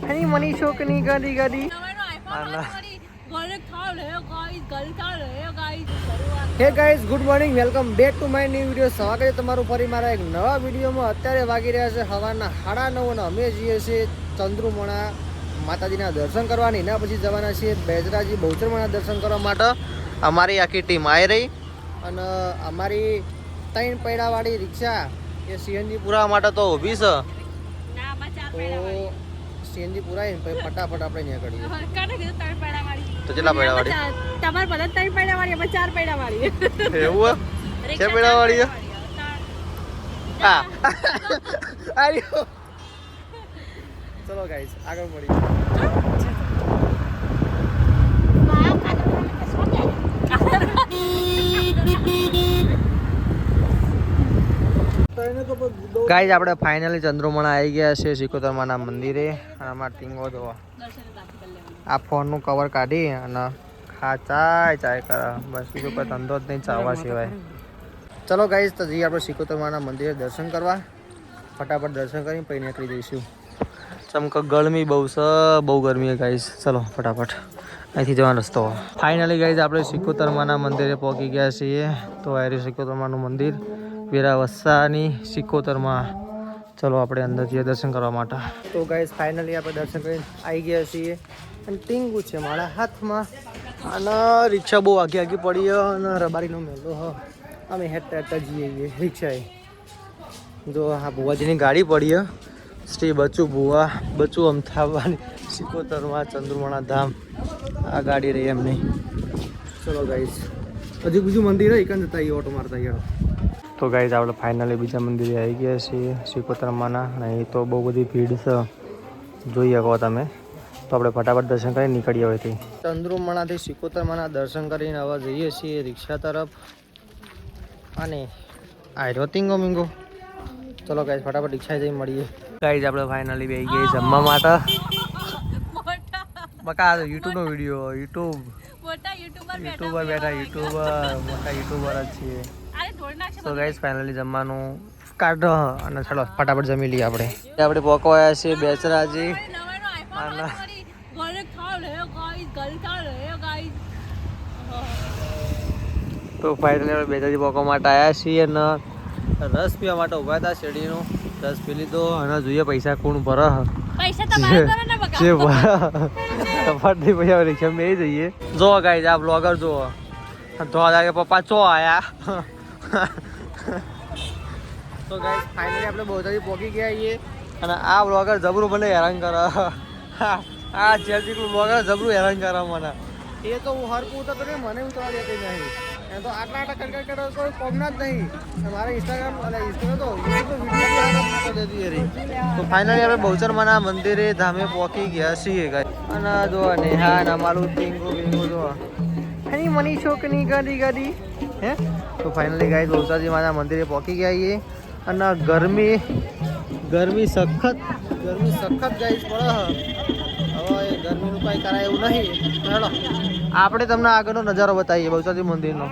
હની money શોકની ગાડી ગાડી hey guys good morning welcome back to my new video. સ્વાગત છે તમારું ફરી મારા એક નવા વિડીયોમાં. અત્યારે વાગી રહ્યા છે સવારના 9:30 અને અમે જઈએ છીએ ચંદ્રુમણા માતાજીના દર્શન કરવાની. એના પછી જવાના છીએ બેજરાજી બહુચરમાના દર્શન કરવા માટે. અમારી આખી ટીમ આવી રહી અને અમારી 3 પૈડાવાળી રિક્ષા એ સીએનજી પુરાવા માટે તો ઊભી છે. તો સીએનજી પુરાઈને પછી ફટાફટ આપણે નીકળીએ. તો કેટલા પૈડાવાળી? તમારે બધા 3 પૈડાવાળી, અમે 4 પૈડાવાળી. એવું છે પૈડાવાળી? હા આર્યો. ચલો ગાઈસ આગળ મળીએ. ગાઈસ આપણે ફાઇનલી ચંદ્રુમણા આવી ગયા છે સિકોતરમાના મંદિરે. અને અમારા ટીંગો જો આ ફોનનું કવર કાઢી અને ચાય કરે. બસ બીજું કોઈ ધંધો જ નહીં ચાવવા સિવાય. ચલો ગાઈસ તો જઈએ આપણે સિકોતરમાના મંદિરે દર્શન કરવા. ફટાફટ દર્શન કરીને પછી નીકળી જઈશું. ચમક ગરમી બહુ છે, બહુ ગરમી છે ગાઈસ. ચલો ફટાફટ અહીંથી જવાનો રસ્તો. ફાઇનલી ગાઈસ આપણે સિકોતરમાના મંદિરે પહોંચી ગયા છીએ. તો આ રહ્યું સિકોતરમાનું મંદિર વેરાવસાની સિકોતરમાં. ચલો આપણે અંદર જઈએ દર્શન કરવા માટે. તો ગાઈસ ફાઇનલી આપણે દર્શન કરીને આવી ગયા છીએ. અને ટીંગુ છે મારા હાથમાં. અને રિક્ષા બહુ આગી પડી અને રબારીનો મેલો હ. અમે હેઠતા જઈએ રિક્ષાએ. જો આ ભુવાજીની ગાડી પડી શ્રી બચુ ભુવા બચુ અમથાવાની સિકોતરમાં ચંદ્રુમણા ધામ. આ ગાડી રહી એમની. ચલો ગાઈસ હજી બીજું મંદિર હોય એકન જતા ઓટો મારતા યાર. તો ગાઈસ આપણે ફાઇનલી બીજા મંદિરે આવી ગયા છીએ સિકોતરમાના. અહીં તો બહુ બધી ભીડ છે, જોઈ શકો તમે. તો આપણે ફટાફટ દર્શન કરીને નીકળીએ હવેથી. ચંદ્રુમણાથી સિકોતરમાના દર્શન કરીને હવે જઈએ છીએ રિક્ષા તરફ. અને આયરો ટીંગો મીંગો. ચલો ગાઈસ ફટાફટ રિક્ષા જઈને મળીએ. ગાઈસ આપણે ફાઇનલી બેસી ગયા જમવા માટે. બકા યુટ્યુબનો વિડીયો યુટ્યુબર બેઠા યુટ્યુબર મોટા યુટ્યુબર જ છીએ. તો ગાઈસ ફાઇનલી જમવાનું કાઢો અને ચાલો ફટાફટ જમી લઈએ. આપણે પહોંચવાયા છીએ બેચરાજી. તો ફાઇનલી આપણે બેચરાજી પહોંચવા માટે આવ્યા છીએ અને રસ પીવા માટે ઉભા હતા. શેરડીનો રસ પી લીધો અને જોઈએ પૈસા કોણ ભરે. જે સફારી પછી રિક્ષા મેં જઈએ. જો ગાઈસ આ બ્લોગર જો તો લાગે પપ્પા ચો આયા. તો ગાઈસ ફાઇનલી આપણે બહુધારી પહોંચી ગયા છીએ. અને આ બ્લોગર જબરું મને હેરાન કરે. આ જેલજીકલું બ્લોગર જબરું હેરાન કરે મને. એ તો હું હરકું તો મને ઉતરવા દેતી નહીં. એ તો આટલા કટકટ કરે કોઈ કોમના જ નહીં. મારા ઇન્સ્ટાગ્રામ અને ઇન્સ્ટાગ્રામ તો વિડીયો દેતી રહી. તો ફાઇનલી આપણે બહુચરમાના મંદિરે ધામે પહોંચી ગયા છીએ ગાઈસ. અને જો નેહા અને અમારું ટીંગુ બીંગુ જો હની મની શોકની ગાડી ગાડી હે. તો ફાઇનલી ગાઈસ બહુચરમાના મંદિરે પહોંચી ગયા છીએ. અને ગરમી સખત ગાઈસ પડે. હવે ગરમીનું કંઈ કરાય એવું નહીં. ચાલો આપણે તમને આગળનો નજારો બતાવીએ બહુચરજી મંદિરનો.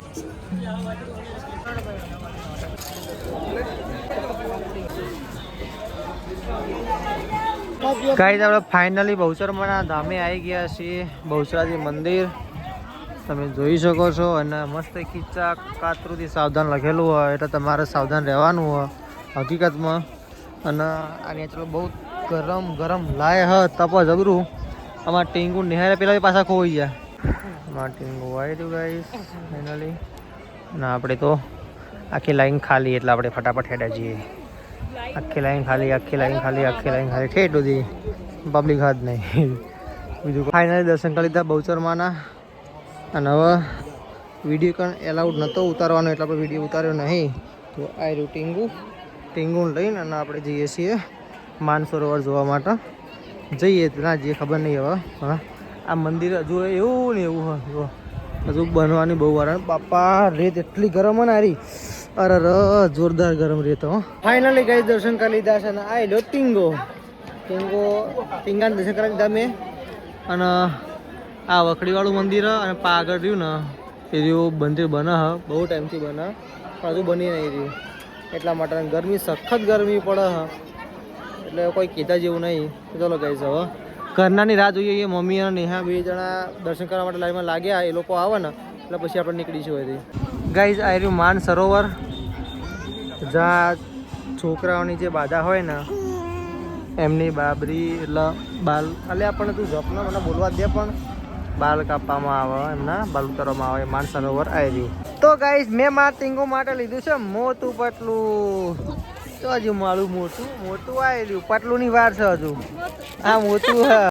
ગાઈસ આપણે ફાઇનલી બહુચરમાના ધામે આવી ગયા છીએ. બહુચરાજી મંદિર તમે જોઈ શકો છો. અને મસ્ત ખીચા કાતરુથી સાવધાન લખેલું હોય એટલે તમારે સાવધાન રહેવાનું હોય હકીકતમાં. અને આની ચલો બહુ ગરમ લાય હ તપ જબરું. અમારા ટીંગુ નિહાળે પેલા પાછા ખોઈ ગયા. અમારા ટીંગુ આવી રહ્યું ગાઈસ ફાઇનલી. અને આપણે તો આખી લાઈન ખાલી એટલે આપણે ફટાફટ હેડા જઈએ. આખી લાઈન ખાલી ઠેઠ સુધી પબ્લિક હાથ નહીં. બીજું ફાઇનલી દર્શન કરી લીધા બહુચરમાના. અને હવે વિડીયો પણ એલાઉડ નહોતો ઉતારવાનો એટલે આપણે વિડીયો ઉતાર્યો નહીં. તો આ રહ્યું ટીંગુને લઈને અને આપણે જઈએ છીએ માનસરોવર જોવા માટે. જઈએ ના જઈએ ખબર નહીં હવે. હા આ મંદિર હજુ એવું ને એવું હોય હજુ બનવાની બહુ વાર. બાપા રેત એટલી ગરમ હોય ને હારી. અરે જોરદાર ગરમ રેત. ફાઇનલી ગાઈસ દર્શન કરી લીધા છે. અને આ લો ટીંગાને દર્શન કરી લીધા મેં. અને આ વખડીવાળું મંદિર અને આગળ રહ્યું ને એ રહ્યું મંદિર બને બહુ ટાઈમથી બને પણ હજુ બની નહીં રહ્યું. એટલા માટે સખત ગરમી પડે એટલે કોઈ કીધા જેવું નહીં. ચલો ગાઈસ હવે કરનાની રાહ જોઈએ છીએ. મમ્મી અને નેહા 2 જણા દર્શન કરવા માટે લાઈનમાં લાગ્યા. એ લોકો આવે ને એટલે પછી આપણે નીકળીશું અહીંથી. ગાઈઝ આ રહ્યું માન સરોવર, જ્યાં છોકરાઓની જે બાધા હોય ને એમની બાબરી એટલે બાલ એટલે આપણને તું જપના મને બોલવા દે પણ બાલ કાપવામાં આવે, એમના બાલ ઉતારવામાં આવે. માન સરોવર આવી રહ્યું. તો ગાઈઝ મેં મારા ટીંગો માટે લીધું છે મોટું પટલું. તો હજુ મારું મોટું આવી રહ્યું. પટલું ની વાર છે હજુ. આ મોટું હા